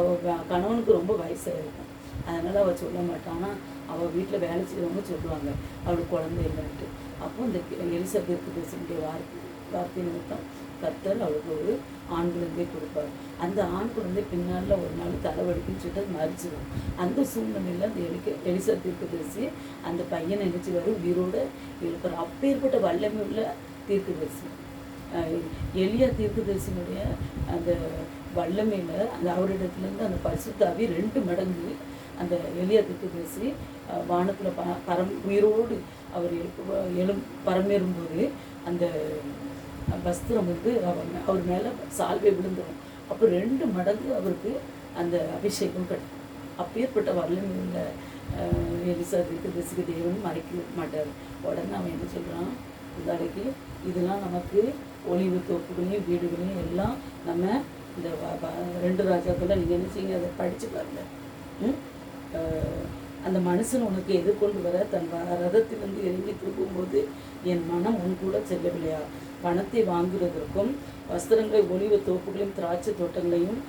கணவனுக்கு ரொம்ப வயசாக இருக்கும். அதனால் அவள் சொல்ல மாட்டான்னா அவள் வீட்டில் வேலை செய்கிறவங்க சொல்லுவாங்க அவளுக்கு குழந்தை இல்லைன்ட்டு. அப்போ இந்த எலிசா தீர்க்கதரிசியுடைய வார்த்தை நிமித்தம் கர்த்தர் அவளுக்கு ஒரு ஆண் குழந்தையை கொடுப்பார். அந்த ஆண் குழந்தை பின்னால் ஒரு நாள் தலைவலிக்குன்னு சொல்லிட்டு மறிச்சிடும். அந்த சூழ்நிலையில் அந்த எலிசா தீர்க்கதரிசி அந்த பையனை நினைச்சுவார், உயிரோடு எழுப்பார். அப்பேற்பட்ட வல்லமை உள்ள தீர்க்கதரிசி. எலியா தீர்க்கதரிசியினுடைய அந்த வல்லமையில் அந்த அவரிடத்துலேருந்து அந்த பரிசுத்தாவி 2 மடங்கு அந்த எலியா தீர்க்கதரிசி வானத்தில் உயிரோடு அவர் பரமேறும்போது அந்த வஸ்திரம் வந்து அவர் மேலே சால்வை விழுந்துடும். அப்போ 2 மடங்கு அவருக்கு அந்த அபிஷேகம் கிடைக்கும். அப்பேற்பட்ட வல்லமை உள்ள எலிசா தீர்க்கதரிசிக்கு தேவன் மறைக்க மாட்டார். உடனே அவன் என்ன சொல்கிறான்? இந்த அடைக்கு இதெல்லாம் நமக்கு ஒளிவு தோப்புகளையும் வீடுகளையும் எல்லாம் நம்ம இந்த 2 ராஜாக்களில் நீங்கள் என்ன செய்யுங்க, அதை படித்து பாருங்கள். அந்த மனுஷன் உனக்கு எதிர்கொண்டு வர தன் ரதத்திலிருந்து இறங்கி திரும்பும்போது என் மனம் உன் கூட செல்லவில்லையா? பணத்தை வாங்குவதற்கும் வஸ்திரங்களை ஒளிவு தோப்புகளையும் திராட்சை தோட்டங்களையும்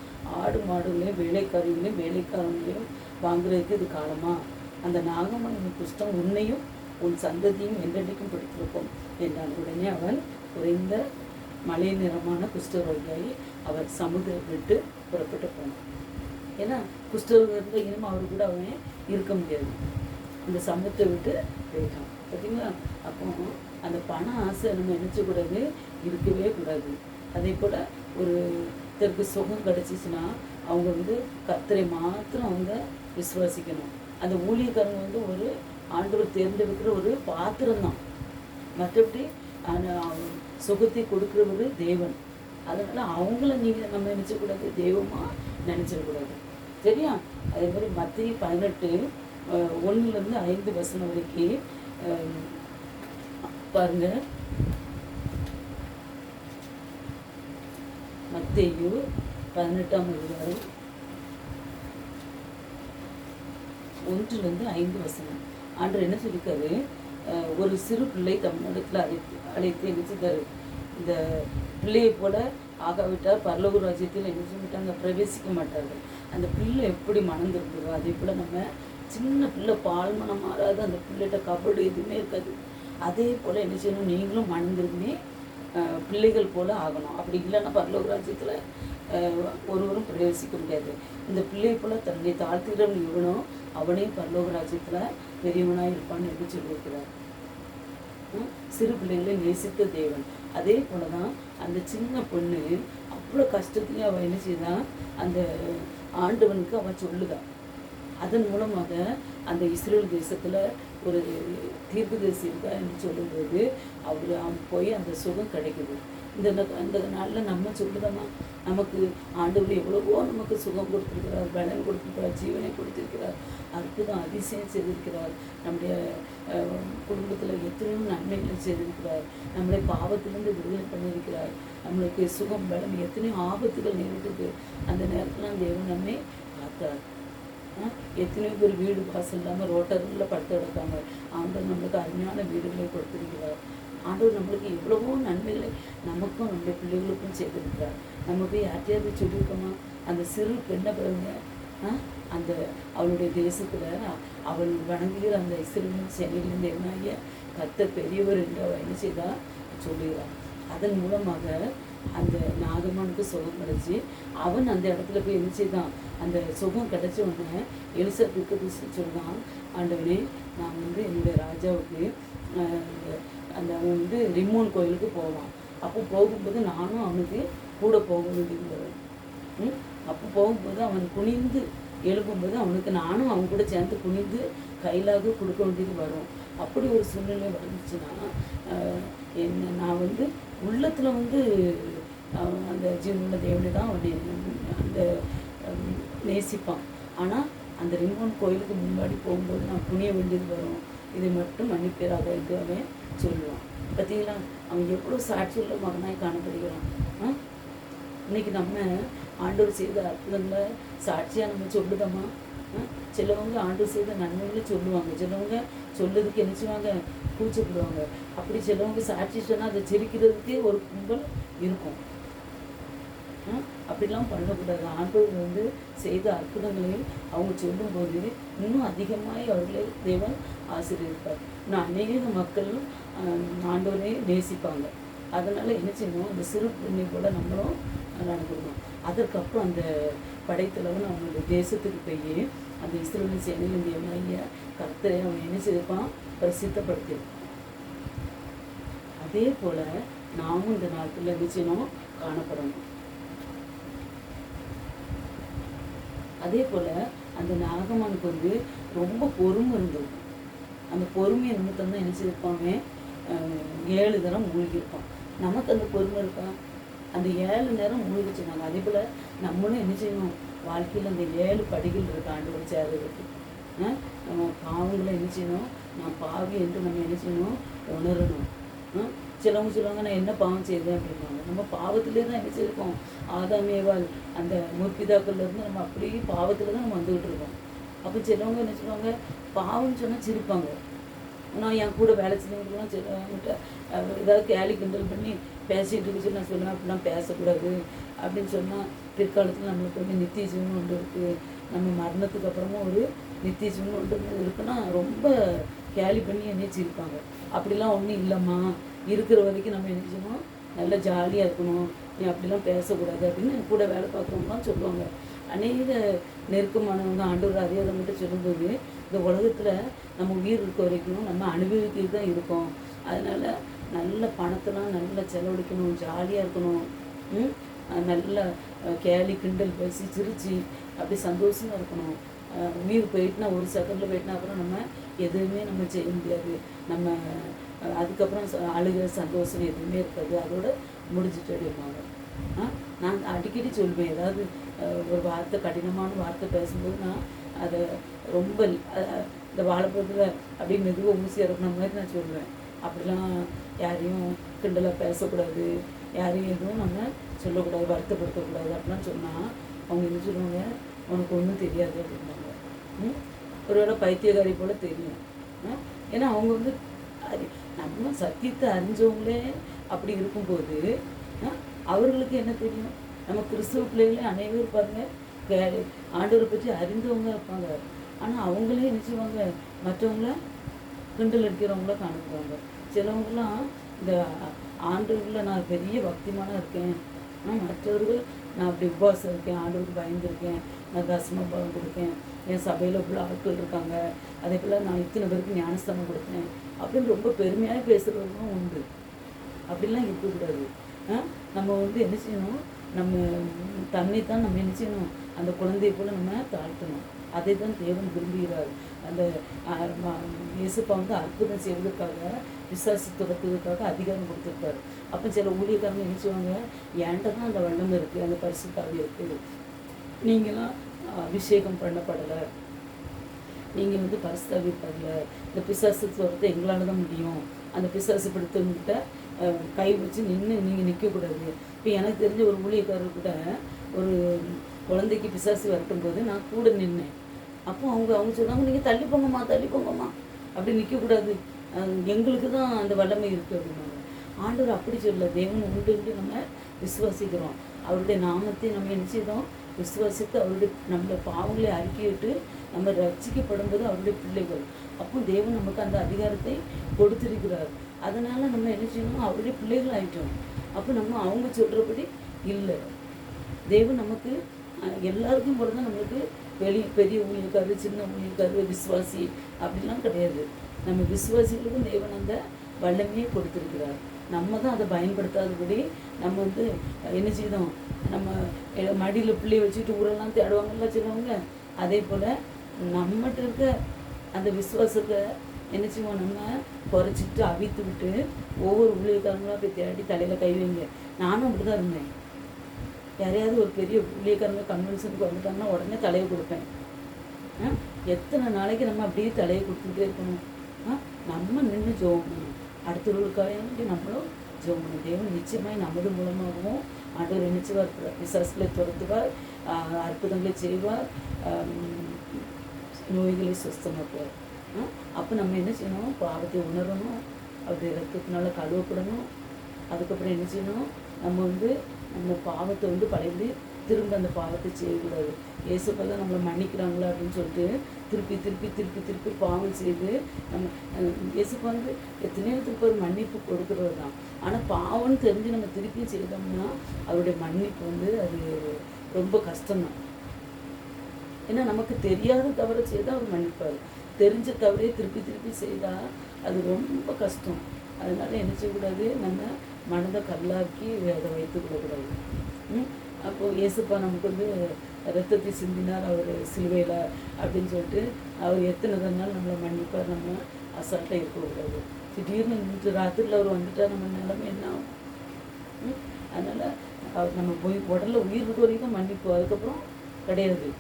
ஆடு மாடுகளையும் வேலைக்காரங்களையும் வாங்குறதுக்கு இது காலமா? அந்த நாகமணியின் குஷ்டம் உன்னையும் உன் சந்ததியும் என்றென்றைக்கும் பிடித்திருக்கும் என்றான். உடனே அவன் குறைந்த மலை நிறமான குஷ்டரோகியாகி அவர் சமுதிரம் விட்டு புறப்பட்டு போனான். ஏன்னா குஷ்டரோகத்தில் இனிமே அவர் கூட அவன் இருக்க முடியாது. அந்த சமூகத்தை விட்டு போயிட்டான். பார்த்தீங்களா? அப்போ அந்த பண ஆசை நம்ம நினச்சக்கூடாது, இருக்கவே கூடாது. அதே போல் ஒருத்தருக்கு சுகம் கிடச்சிச்சின்னா அவங்க வந்து கர்த்தரை மாத்திரம் அவங்க விசுவாசிக்கணும். அந்த ஊழியக்காரங்க வந்து ஒரு ஆண்டவர் தேர்ந்தெடுக்கிற ஒரு பாத்திரம்தான். மற்றபடி சுகத்தை கொடுக்குறவர் தேவன். அதனால் அவங்கள நீங்கள் நம்ம நினச்சக்கூடாது, தெய்வமாக நினச்சிடக்கூடாது. சரியா? அதே மாதிரி மத்திய 18:1 5 வரைக்கும் பாருங்க. மத்தேயு 18ஆம் அதிகாரம் 1-5 ஆண்டவர் என்ன சொல்லியிருக்காரு? ஒரு சிறு பிள்ளை தமிழ்நாட்டில் அழைத்து நினைச்சிருக்காரு. இந்த பிள்ளையை போல ஆகாவிட்டால் பரலோக ராஜ்யத்தில் என்ன சொல்லிட்டாங்க, பிரவேசிக்க மாட்டார்கள். அந்த பிள்ளை எப்படி மனம் திரும்புதோ அதே போல் நம்ம சின்ன பிள்ளை பால் மனம் மாறாது, அந்த பிள்ளைகிட்ட கபடு எதுவுமே இருக்காது. அதே போல் என்ன செய்யணும், நீங்களும் மனம் திரும்பி பிள்ளைகள் போல் ஆகணும். அப்படி இல்லைன்னா பரலோக ராஜ்யத்தில் ஒருவரும் பிரவேசிக்க முடியாது. இந்த பிள்ளை போல் தன்னை தாழ்த்துகிறவன் இவனோ அவனே பரலோக ராஜ்யத்தில் பெரியவனாக இருப்பான்னு எப்படி சொல்லியிருக்கிறார். சிறு பிள்ளைகளை நேசித்த தேவன். அதே போல தான் அந்த சின்ன பொண்ணு அவ்வளோ கஷ்டத்துலேயும் அவள் என்ன செய்தான், அந்த ஆண்டவனுக்கு அவள் சொல்லுதான். அதன் மூலமாக அந்த இஸ்ரேல் தேசத்தில் ஒரு தீர்க்கதரிசி இருக்கா என்று சொல்லும்போது அவன் போய் அந்த சுகம் கிடைக்குது. இந்த நாளில் நம்ம சொல்லுதம்மா, நமக்கு ஆண்டவர் எவ்வளவோ நமக்கு சுகம் கொடுத்துருக்கிறார், பலன் கொடுத்துருக்கிறார், ஜீவனை கொடுத்திருக்கிறார், அற்புதம் அதிசயம் செய்திருக்கிறார், நம்முடைய குடும்பத்தில் எத்தனையோ நன்மைகளை செய்திருக்கிறார், நம்முடைய பாவத்திலிருந்து விடுதலை பண்ணியிருக்கிறார், நம்மளுக்கு சுகம் பலம் எத்தனையோ ஆபத்துகள் நேரிட்டது. அந்த நேரத்தில் தேவன் நம்மை காத்தார். எத்தனையோ பேர் வீடு வாசல் இல்லாமல் ரோட்டரில் படுத்து கிடக்காங்க. ஆண்டவர் நம்மளுக்கு அருமையான வீடுகளை கொடுத்திருக்கிறார். ஆண்டவர் நம்மளுக்கு எவ்வளவோ நன்மைகளை நமக்கும் நம்முடைய பிள்ளைகளுக்கும் செய்திருக்கிறார். நம்ம போய் யார்ட்டையாவது சொல்லியிருக்கோமா, அந்த சிறு பெண்ணை பாருங்க, அந்த அவளுடைய தேசத்தில் அவள் வணங்குகிற அந்த இஸ்ரவேலின் சேனையிலிருந்து என்னாகிய கர்த்தர் பெரியவர் என்று அவள் என்ன செய்தா சொல்லுகிறாள். அதன் மூலமாக அந்த நாகமானுக்கு சுகம் கிடச்சி அவன் அந்த இடத்துல போய் என்ன செய்தான், அந்த சுகம் கிடைச்ச உடனே எலிசா தீர்க்கதரிசி சொல்லுவான், ஆண்டவனே நான் என்னுடைய ராஜாவுக்கு அந்த அவன் ரிம்மோன் கோயிலுக்கு போவான். அப்போ போகும்போது நானும் அவனுக்கு கூட போக வேண்டியிருந்தவன். அப்போ போகும்போது அவன் குனிந்து எழுப்பும்போது அவனுக்கு நானும் அவன் கூட சேர்ந்து குனிந்து கையிலாக கொடுக்க வேண்டியது வரும். அப்படி ஒரு சூழ்நிலை வந்துச்சுன்னா என்ன, நான் உள்ளத்தில் அந்த ஜீவனுள்ள தேவனை தான் அவன் அந்த நேசிப்பான். ஆனால் அந்த ரிம்மோன் கோயிலுக்கு முன்னாடி போகும்போது நான் புனிய வேண்டியது வரும், இதை மட்டும் மன்னிப்பேராக என்று அவன் சொல்லுவான். பார்த்தீங்களா, அவன் எவ்வளோ சாட்சியுள்ள மகனாய் காணப்படுகிறான். இன்னைக்கு நம்ம ஆண்டவர் செய்த அற்புதங்களை சாட்சியாக நம்ம சொல்லுதோமா? சிலவங்க ஆண்டவர் செய்த நன்மைகளை சொல்லுவாங்க, சிலவங்க சொல்லுறதுக்கு என்ன செய்வாங்க, கூச்சப்படுவாங்க. அப்படி சிலவங்க சாட்சி சொன்னால் அதை சிரிக்கிறதுக்கே ஒரு கும்பல் இருக்கும். அப்படிலாம் பண்ணக்கூடாது. ஆண்டவர் செய்த அற்புதங்களையும் அவங்க சொல்லும்போது இன்னும் அதிகமாக அவர்களே தேவன் ஆசீர்வதிப்பார். இன்னும் அநேக மக்களும் ஆண்டவரே நேசிப்பாங்க. அதனால் என்ன செய்யணும், அந்த சிறு பிள்ளை கூட நம்மளும் நடந்துக்கணும். அதற்கப்புறம் அந்த படைத்தலைவன் அவங்களுடைய தேசத்துக்கு போய் அந்த இஸ்ரவேல் சேனையிலிருந்து எவ்வளோ கர்த்தரை அவன் என்ன செய்திருப்பான், பிரசித்தப்படுத்தியிருப்பான். அதே போல் நாமும் இந்த நாட்களில் என்ன செய்யணும், காணப்படணும். அதே போல் அந்த நாகமானுக்கு ரொம்ப பொறுமை இருந்தது. அந்த பொறுமையை நிமித்தம் தான் என்ன செய்திருப்பாங்க, 7 தரம் மூழ்கியிருப்பான். நமக்கு அந்த பொறுமை இருக்கா? அந்த 7 நேரம் மூழ்கிச்சுனாங்க. அதே போல் நம்மளும் என்ன செய்யணும், வாழ்க்கையில் அந்த 7 படிகள் இருக்கு ஆண்டவர் சேர்றதுக்கு. நம்ம பாவங்களை என்ன செய்யணும், நான் பாவி என்று நம்ம என்ன செய்யணும், உணரணும். சிலவங்க சொல்லுவாங்க, நான் என்ன பாவம் செய்தேன் அப்படின்வாங்க. நம்ம பாவத்திலே தான் என்ன செய்திருக்கோம், ஆதாமேவால் அந்த முற்பிதாக்கள்லேருந்து நம்ம அப்படியே பாவத்தில் தான் நம்ம வந்துக்கிட்டு இருக்கோம். அப்போ சிலவங்க என்ன சொல்லுவாங்க, பாவம்னு சொன்னால் சிரிப்பாங்க. நான் என் கூட வேலை செஞ்சவங்களாம் சிலவங்கிட்ட ஏதாவது கேலி கிண்டல் பண்ணி பேசிகிட்டு இருக்கு சொல்லி நான் சொல்லுவேன், அப்படிலாம் பேசக்கூடாது அப்படின்னு சொன்னால் பிற்காலத்தில் நம்மளுக்கு நித்திய ஜீவன் ஒன்று இருக்குது, நம்ம மரணத்துக்கு அப்புறமா ஒரு நித்திய ஜீவன் ஒன்று இருக்குன்னா ரொம்ப கேலி பண்ணி என்னையே சிரிப்பாங்க. அப்படிலாம் ஒன்றும் இல்லைம்மா, இருக்கிற வரைக்கும் நம்ம என்ன செய்யணும், நல்லா ஜாலியாக இருக்கணும், நீ அப்படிலாம் பேசக்கூடாது அப்படின்னு கூட வேலை பார்க்குறவங்களாம் சொல்லுவாங்க. அநேக நெருக்கமானவங்க ஆண்டவர் அறியாதவங்ககிட்ட சொல்லும்போது, இந்த உலகத்தில் நம்ம உயிர் இருக்க வரைக்கும் நம்ம அனுபவிக்கிட்டு தான் இருக்கோம். அதனால் நல்ல பணத்தெல்லாம் நல்லா செலவழிக்கணும், ஜாலியாக இருக்கணும், நல்ல கேலி கிண்டல் பேசி சிரித்து அப்படி சந்தோஷமாக இருக்கணும். உயிர் போயிட்டுனா ஒரு செகண்டில் போயிட்டுனா அப்புறம் நம்ம எதுவுமே நம்ம செய்ய முடியாது. நம்ம அதுக்கப்புறம் அழுகிற சந்தோஷம் எதுவுமே இருக்காது, அதோட முடிஞ்சுட்டு அப்படிம்பாங்க. நான் அடிக்கடி சொல்வேன், ஏதாவது ஒரு வார்த்தை கடினமான வார்த்தை பேசும்போது நான் அதை ரொம்ப இந்த வாழைப்பழத்தில் அப்படியே மெதுவாக ஊசி இறக்குன மாதிரி நான் சொல்லுவேன். அப்படிலாம் யாரையும் கிண்டலாக பேசக்கூடாது, யாரையும் எதுவும் நம்ம சொல்லக்கூடாது, வருத்தப்படுத்தக்கூடாது. அப்படிலாம் சொன்னால் அவங்க என்ன சொல்லுவாங்க, உனக்கு ஒன்றும் தெரியாது அப்படிம்பாங்க. ஒருவேளை பைத்தியக்காரி போல் தெரியும். ஏன்னா அவங்க நம்ம சத்தியத்தை அறிஞ்சவங்களே அப்படி இருக்கும்போது அவர்களுக்கு என்ன தெரியும்? நம்ம கிறிஸ்துவ பிள்ளைகளே அனைவரும் பாருங்கள் ஆண்டவரை பற்றி அறிந்தவங்க இருப்பாங்க. ஆனால் அவங்களே என்ன செய்வாங்க? மற்றவங்கள கிண்டல் அடிக்கிறவங்கள காணப்படுவாங்க. சிலவங்களாம் இந்த ஆண்டவர்களில் நான் பெரிய பக்திமானாக இருக்கேன், மற்றவர்கள் நான் அப்படி உபவாசம் இருக்கேன், ஆண்டவருக்கு பயந்துருக்கேன், நான் தசமபாகம் கொடுக்கேன், என் சபையில் இவ்வளோ ஆட்கள் இருக்காங்க, அதே போல் நான் இத்தனை பேருக்கு ஞானஸ்தானம் கொடுத்தேன் அப்படின்னு ரொம்ப பெருமையாக பேசுகிறவங்களும் உண்டு. அப்படிலாம் இருக்கக்கூடாது. நம்ம வந்து என்ன செய்யணும்? நம்ம தன்னைத்தான் நம்ம என்ன செய்யணும்? அந்த குழந்தையை போல் நம்ம தாழ்த்தணும். அதை தான் தேவன் விரும்புகிறார். அந்த இயேசுப்பா வந்து அற்புதம் செய்வதற்காக, விசுவாசி துரத்துவதற்காக அதிகாரம் கொடுத்துருக்காரு. அப்போ சில ஊழியக்காரங்க என்ன செய்வாங்க? ஏன்ட்ட தான் அந்த வல்லமை இருக்குது, அந்த பரிசுத்த ஆவி இருக்குது, நீங்களாம் அபிஷேகம் பண்ணப்படலை, நீங்கள் வந்து பரிசுத்த ஆவி படலை, இந்த பிசாசு துரத்தை எங்களால் தான் முடியும், அந்த பிசாசு பிடித்தவங்கிட்ட கை வச்சு நீங்கள் நிற்கக்கூடாது. இப்போ எனக்கு தெரிஞ்ச ஒரு ஊழியக்காரர் கூட ஒரு குழந்தைக்கு பிசாசு வரட்டும் போது நான் கூட நின்னேன். அப்போ அவங்க சொல்கிறாங்க, நீங்கள் தள்ளி போங்கம்மா அப்படி நிற்கக்கூடாது, எங்களுக்கு தான் அந்த வல்லமை இருக்குது அப்படின்னாங்க. ஆண்டவர் அப்படி சொல்ல, தேவன் உண்டு நம்ம விசுவாசிக்கிறோம், அவருடைய நாமத்தை நம்ம என்ன செய்தோம்? விசுவாசித்து அவருடைய நம்மளை பாவங்களை அறிக்கையிட்டு நம்ம ரட்சிக்கப்படும் போது அவருடைய பிள்ளைகள். அப்போ தேவன் நமக்கு அந்த அதிகாரத்தை கொடுத்திருக்கிறார். அதனால் நம்ம என்ன செய்யணும்? அவருடைய பிள்ளைகள் ஆகிட்டோம். அப்போ நம்ம அவங்க சொல்கிறபடி இல்லை. தேவன் நமக்கு எல்லாருக்கும் போல தான் நம்மளுக்கு பெரிய ஊழியக்காரர், சின்ன ஊழியக்காரர், விசுவாசி அப்படிலாம் கிடையாது. நம்ம விசுவாசிகளுக்கும் தேவன் அந்த வல்லமையை கொடுத்துருக்கிறார். நம்ம தான் அதை பயன்படுத்தாதபடி நம்ம வந்து என்ன செய்தோம்? நம்ம மடியில் பிள்ளையை வச்சுட்டு ஊரெல்லாம் தேடுவாங்கல்ல சிலவங்க, அதே போல் நம்மகிட்ட இருக்க அந்த விசுவாசத்தை என்ன செய்வோம்? நம்ம குறைச்சிட்டு அவித்து விட்டு ஒவ்வொரு ஊழியக்காரங்களாக போய் தேடி தலையில் கை வைங்க. நானும் அப்படி தான் இருந்தேன். யாரையாவது ஒரு பெரிய ஊழியக்காரங்க கன்வென்ஷனுக்கு வந்துட்டாங்கன்னா உடனே தலையை கொடுப்பேன். எத்தனை நாளைக்கு நம்ம அப்படியே தலையை கொடுத்துக்கிட்டே இருக்கணும்? நம்ம நின்று ஜெபம் பண்ணணும். அடுத்தவர்களுக்காக நம்மளும் ஜெபம் பண்ணணும். தேவன் நிச்சயமாய் நமது மூலமாகவும் ஆண்டவர் நிச்சயவார் விசுவாசங்களை துரத்துவார், அற்புதங்களை செய்வார், நோய்களை சுத்தமாக்குவார். அப்போ நம்ம என்ன செய்யணும்? பாவத்தை உணரணும், அப்படி ரத்தத்தினால கழுவப்படணும். அதுக்கப்புறம் என்ன செய்யணும்? நம்ம வந்து நம்ம பாவத்தை வந்து பழையபடி திரும்ப அந்த பாவத்தை செய்யக்கூடாது. இயேசுப்பா தான் நம்மளை மன்னிக்கிறாங்களா அப்படின்னு சொல்லிட்டு திருப்பி திருப்பி திருப்பி திருப்பி பாவம் செய்து நம்ம இயேசுப்பா வந்து எத்தனையோ திருப்பி ஒரு மன்னிப்பு கொடுக்குறது தான். ஆனால் பாவம்னு தெரிஞ்சு நம்ம திருப்பி செய்தோம்னா அவருடைய மன்னிப்பு வந்து அது ரொம்ப கஷ்டம்தான். ஏன்னா நமக்கு தெரியாத தவறை செய்தால் அவர் மன்னிப்பார். தெரிஞ்ச தவறையே திருப்பி திருப்பி செய்தால் அது ரொம்ப கஷ்டம். அதனால என்ன செய்யக்கூடாது? நம்ம மனதை கல்லாக்கி அதை வைத்து கொள்ளக்கூடாது. அப்போது இயேசுப்பா நமக்கு வந்து ரத்தத்தை சிந்தினார் அவர் சிலுவையில் அப்படின்னு சொல்லிட்டு அவர் எத்தனை தந்தாலும் நம்மளை மன்னிப்பார். நம்ம அசால்ட்டாக இருக்கக்கூடாது. திடீர்னு இன்று ராத்திரியில் அவர் வந்துட்டால் நம்ம நிலைமை என்ன ஆகும்? அதனால் அவர் நம்ம உடலில் உயிர் இருக்க வரைக்கும் மன்னிப்பு, அதுக்கப்புறம் கிடையாது.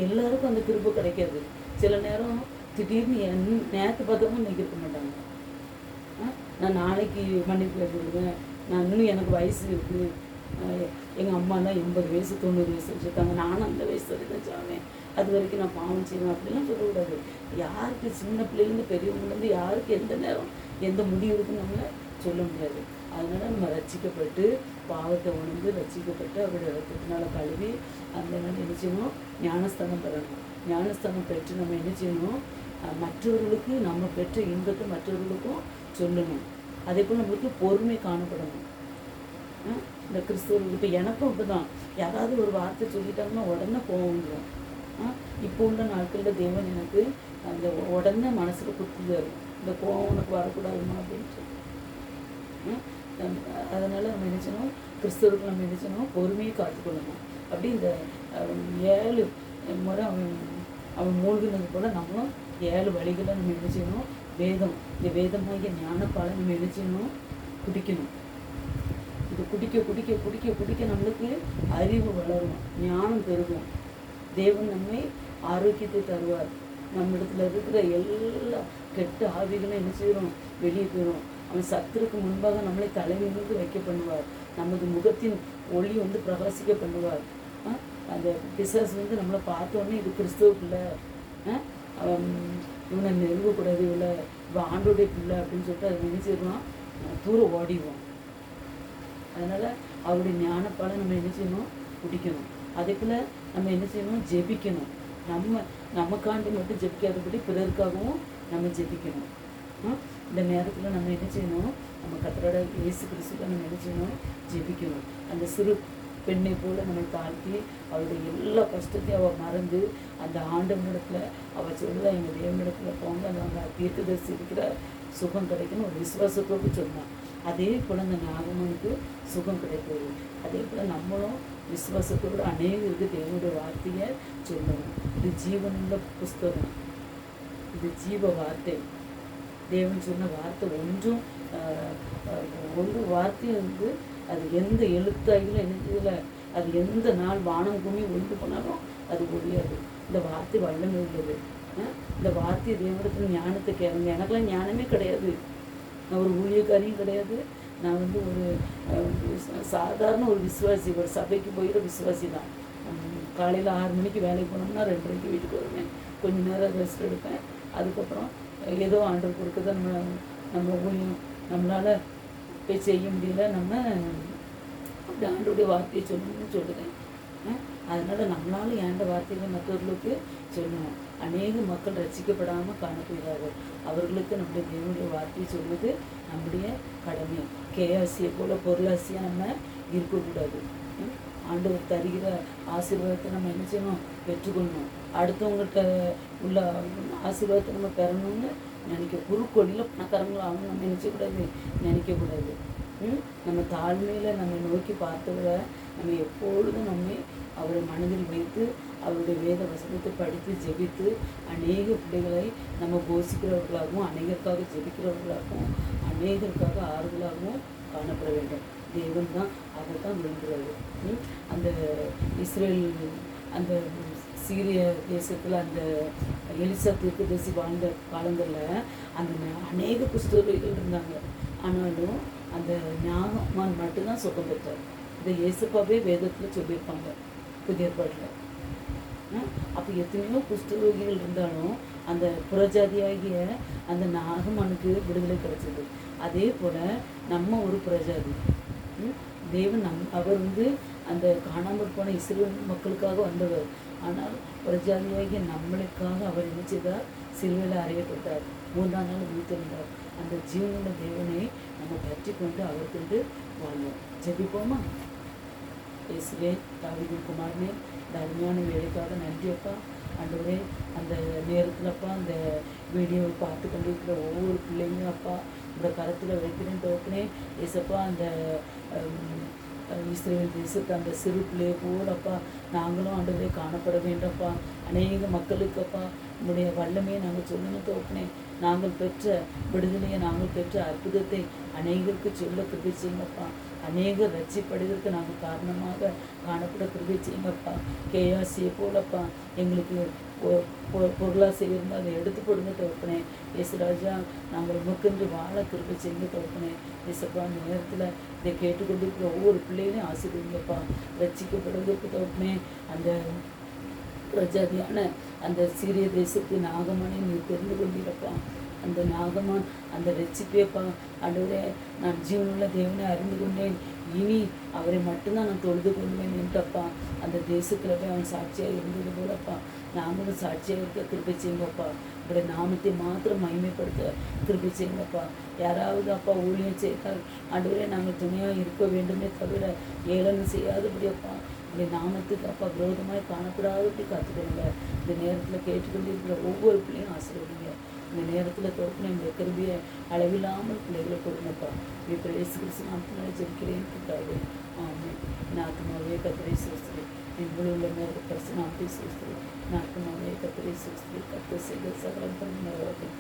எல்லாருக்கும் அந்த கிருபை கிடைக்காது. சில நேரம் திடீர்னு நேற்று பார்த்தவங்க இன்றைக்கி இருக்க மாட்டாங்க. நான் நாளைக்கு மன்னிப்பு கேட்டுவிடுவேன், நான் இன்னும் எனக்கு வயசு இருக்குது, எங்கள் அம்மாலாம் 80 வயசு 90 வயசு வச்சுருக்காங்க, நானும் அந்த வயசு வரைக்கும் சாவேன், அது வரைக்கும் நான் பாவம் செய்வேன் அப்படிலாம் சொல்லக்கூடாது. யாருக்கு சின்ன பிள்ளைலேருந்து பெரியவங்கலேருந்து யாருக்கு எந்த நேரம் எந்த முடிவு இருக்குன்னு நம்மளை சொல்ல முடியாது. அதனால் நம்ம ரட்சிக்கப்பட்டு பாவத்தை உணர்ந்து ரட்சிக்கப்பட்டு அவருடைய ரத்தத்தினால கழுவி அந்த நாள் என்ன செய்யணும்? ஞானஸ்தானம் பெறணும். ஞானஸ்தானம் பெற்று நம்ம என்ன செய்யணும்? மற்றவர்களுக்கு நம்ம பெற்ற இன்பத்தை மற்றவர்களுக்கும் சொல்லணும். அதே போல் நம்மளுக்கு பொறுமை காணப்படணும். இந்த கிறிஸ்தவர்கள் இப்போ எனக்கும் அப்படி தான், யாராவது ஒரு வார்த்தை சொல்லிட்டாங்கன்னா உடனே கோவம் வந்துடும். இப்போ உள்ள நாட்களில் தேவன் எனக்கு அந்த உடனே மனசுக்கு குத்துதாரு, இந்த கோவம் உனக்கு வரக்கூடாதுமா அப்படின்னு சொல்லி. அதனால் நம்ம என்ன செய்யணும்? கிறிஸ்தவர்கள் நம்ம என்ன செய்யணும்? பொறுமையை காத்துக்கொள்ளணும். அப்படி இந்த 7 முறை அவன் மூழ்கினது போல் நம்மளும் 7 வழிகளை நம்ம என்ன செய்யணும்? இந்த வேதமாகிய ஞானப்பாலை நம்ம என்ன செய்யணும்? குடிக்கணும். இது குடிக்க குடிக்க குடிக்க குடிக்க நம்மளுக்கு அறிவு வளரும், ஞானம் பெருகும். தேவன் நம்மை ஆரோக்கியத்தை தருவார். நம்ம இடத்துல இருக்கிற எல்லா கெட்ட ஆவிகளும் என்ன செய்கிறோம்? வெளியே போயிடும். அவன் சத்துருக்கு முன்பாக நம்மளை தலைமையிலிருந்து வைக்க பண்ணுவார். நமது முகத்தின் ஒளி வந்து பிரகாசிக்க பண்ணுவார். அந்த பிசாசு வந்து நம்மளை பார்த்தோன்னே இது கிறிஸ்துவ பிள்ளை, இவனை நெருங்கக்கூடாது, இவளை ஆண்டோடைய பிள்ளை அப்படின்னு சொல்லிட்டு அதை நினைச்சிடுவான், தூரம் ஓடிடுவோம். அதனால் அவருடைய ஞானப்பாலை நம்ம என்ன செய்யணும், குடிக்கணும். அதே போல் நம்ம என்ன செய்யணும், ஜெபிக்கணும். நமக்காண்டி மட்டும் ஜெபிக்காதபடி பிறருக்காகவும் நம்ம ஜெபிக்கணும். இந்த நேரத்தில் நம்ம என்ன செய்யணும், நம்ம கர்த்தரோட இயேசு கிறிஸ்துவை நம்ம என்ன செய்யணும், ஜெபிக்கணும். அந்த சிறு பெண்ணை போல் நம்மை தாழ்த்தி அவருடைய எல்லா கஷ்டத்தையும் அவள் மறந்து அந்த ஆண்டவனிடத்தில் அவள் சொல்லுவா, எங்கள் தேவனிடத்தில் போங்க, அந்த தீர்க்கதரிசி இருக்கிற சுகம் கிடைக்கணும் ஒரு விசுவாசத்தோடு சொன்னான். அதே போல் அந்த நாகமனுக்கு சுகம் கிடைத்தது. அதே போல் நம்மளும் விசுவாசத்தோடு அநேகருக்கு தேவனுடைய வார்த்தையை சொல்லணும். இது ஜீவனுள்ள புஸ்தகம், இது ஜீவ வார்த்தை. தேவன் சொன்ன வார்த்தை ஒன்றும் ஒரு வார்த்தையும் அது எந்த எழுத்தாயிலும் என்ன அது எந்த நாள் வானம் பூமி ஒன்று போனாலும் அது ஒழியாது. இந்த வார்த்தை வல்லமை உள்ளது. இந்த வார்த்தை தேவனிடத்தில் ஞானத்தை கேளுங்க. எனக்கெல்லாம் ஞானமே கிடையாது. நான் ஒரு ஊழியக்காரியும் கிடையாது. நான் ஒரு சாதாரண ஒரு விசுவாசி, ஒரு சபைக்கு போயிட விசுவாசி தான். காலையில் 6 மணிக்கு வேலைக்கு போனோம்னா 2:30 வீட்டுக்கு வருவேன். கொஞ்சம் நேரம் ரெஸ்ட் எடுப்பேன். அதுக்கப்புறம் ஏதோ ஆண்டவர் கொடுக்குறத நம்ம ஊழியம் நம்மளால் போய் செய்ய முடியல. நம்ம அப்படி ஆண்டோடைய வார்த்தையை சொல்லணும்னு சொல்லுறேன். அதனால் நம்மளால் ஏண்ட வார்த்தைகளை மற்றவர்களுக்கு சொல்லணும். அநேக மக்கள் ரசிக்கப்படாமல் காணப்படுகிறார்கள். அவர்களுக்கு நம்முடைய தேவனுடைய வார்த்தையை சொல்வது நம்முடைய கடமை. கேஆசியை போல் பொருளாசியாக நம்ம இருக்கக்கூடாது. ஆண்டவர் தருகிற ஆசீர்வாதத்தை நம்ம என்ன செய்யணும், பெற்றுக்கொள்ளணும். அடுத்தவங்கள்ட்ட உள்ள ஆசீர்வாதத்தை நம்ம பெறணும்னு குறுக்கொழியில் பணக்காரங்களும் அவங்க நம்ம நினைச்சக்கூடாது, நினைக்கக்கூடாது. நம்ம தாழ்மையில் நம்ம நோக்கி பார்த்தவரை நம்ம எப்பொழுதும் அவரை மனதில் வைத்து அவருடைய வேத வசனத்தை படித்து ஜெபித்து அநேக பிள்ளைகளை நம்ம போஷிக்கிறவர்களாகவும் அநேகருக்காக ஜெபிக்கிறவர்களாகவும் அநேகருக்காக ஆறுதலாகவும் காணப்பட வேண்டும். தேவன் தான் அதை தான் விரும்புகிறாரு. அந்த இஸ்ரேல் அந்த சீரிய தேசத்தில் அந்த எலிசா தீர்க்கதரிசி வாழ்ந்த காலங்களில் அந்த அநேக குஷ்டரோகிகள் இருந்தாங்க. ஆனாலும் அந்த நாகமான் மட்டும்தான் சுகம் பெற்றார். இந்த இயேசுப்பாவே வேதத்தில் சொல்லியிருப்பாங்க புதிய ஏற்பாட்டில். அப்போ எத்தனையோ குஷ்டரோகிகள் இருந்தாலும் அந்த புறஜாதியாகிய அந்த நாகமானுக்கு விடுதலை கிடைச்சது. அதே போல் நம்ம ஒரு புறஜாதி. தேவன் அவர் அந்த காணாமல் போன இஸ்ரேல் மக்களுக்காக வந்தவர். ஆனால் புறஜாதியாகிய நம்மளுக்காக அவர் என்ன செய்தார், சிலுவையில் அறையப்பட்டார். 3ஆம் நாள் உயிர்த்தெழுந்தார். அந்த ஜீவனுள்ள தேவனை நம்ம பற்றி கொண்டு அவருக்கு வாழ்வோம். ஜெபிப்போமா? இயேசுவே, தாவீதின் குமாரனே, இந்த அருமையான வேலைக்காக நன்றியப்பா. ஆண்டவரே, அந்த நேரத்தில் அப்பா அந்த வீடியோவை பார்த்து கொண்டிருக்கிற ஒவ்வொரு பிள்ளைங்களும் அப்பா இந்த கரத்தில் வைக்கிறேன் தோக்கினே. ஏசப்பா, அந்த இஸ்ரேல் தேசத்து அந்த சிறு பிள்ளையை போலப்பா நாங்களும் ஆண்டவரே காணப்பட வேண்டப்பா. அநேக மக்களுக்கு அப்பா உங்களுடைய வல்லமையை நாங்கள் சொல்லணும் தோக்கினே. நாங்கள் பெற்ற விடுதலையை, நாங்கள் பெற்ற அற்புதத்தை அநேகருக்கு சொல்ல கிருபை செய்யுங்கப்பா. அநேகர் ரட்சிப்படுவதற்கு நாங்கள் காரணமாக காணப்பட கிருபை செய்யுங்கப்பா. கேஆசியை போலப்பா எங்களுக்கு பொருளாசை இருந்தால் அதை எடுத்து கொடுங்க தோப்பினே. இயேசுராஜா, நாங்கள் உமக்கென்று வாழ கிருபை செய்யுங்க தோப்பினே. இயேசப்பா, அந்த நேரத்தில் இதை கேட்டுக்கொண்டிருக்கிற ஒவ்வொரு பிள்ளைகளையும் ஆசீர்வதிங்கப்பா. ரட்சிக்கப்படுவதற்கு தோப்பினே. அந்த பிரஜாதியான அந்த சீரிய தேசத்து நாகமானை நீ தெரிந்து கொண்டிருப்பா. அந்த நாகமான் அந்த ரட்சிப்பேப்பா. ஆண்டவரே, நான் ஜீவனுள்ள தேவனை அறிந்து கொண்டேன், இனி அவரை மட்டும்தான் நான் தொழுது கொள்வேன் என்றப்பா. அந்த தேசத்தில் போய் அவன் சாட்சியாக இருந்தது போலப்பா நாங்களும் சாட்சியாக இருக்க கிருபை செய்யுங்கப்பா. இப்படி நாமத்தை மாத்திரம் மகிமைப்படுத்த கிருபை செய்யுங்கப்பா. யாராவது அப்பா ஊழியம் செய்தால் ஆண்டவரே நாங்கள் துணையாக இருக்க வேண்டுமே தவிர ஏளனம் செய்யாதபடியப்பா இப்படி நாமத்துக்கு அப்பா விரோதமாய் காணப்படாதபடி காத்துக்கொள்ளுங்க. இந்த நேரத்தில் கேட்டுக்கொண்டிருக்கிற ஒவ்வொரு பிள்ளையும் ஆசீர்வதிங்க. இந்த நேரத்தில் தோற்கணும் இந்த கிருபியை அளவில்லாமல் பிள்ளைகளை கொடுங்கப்பா. இப்போ இயேசு கிறிஸ்து நாமத்தினால ஜெபிக்கிறேன் பிதாவே, ஆமென். நாத்துமாவே கர்த்தரை ஸ்தோத்திரி, என் முழு உள்ளமே பரிசு நாமத்தை ஸ்தோத்திரி. நாத்துமாவே கர்த்தரை ஸ்தோத்திரி. கர்த்தர் செய்த சகல நன்மைகளுக்கும்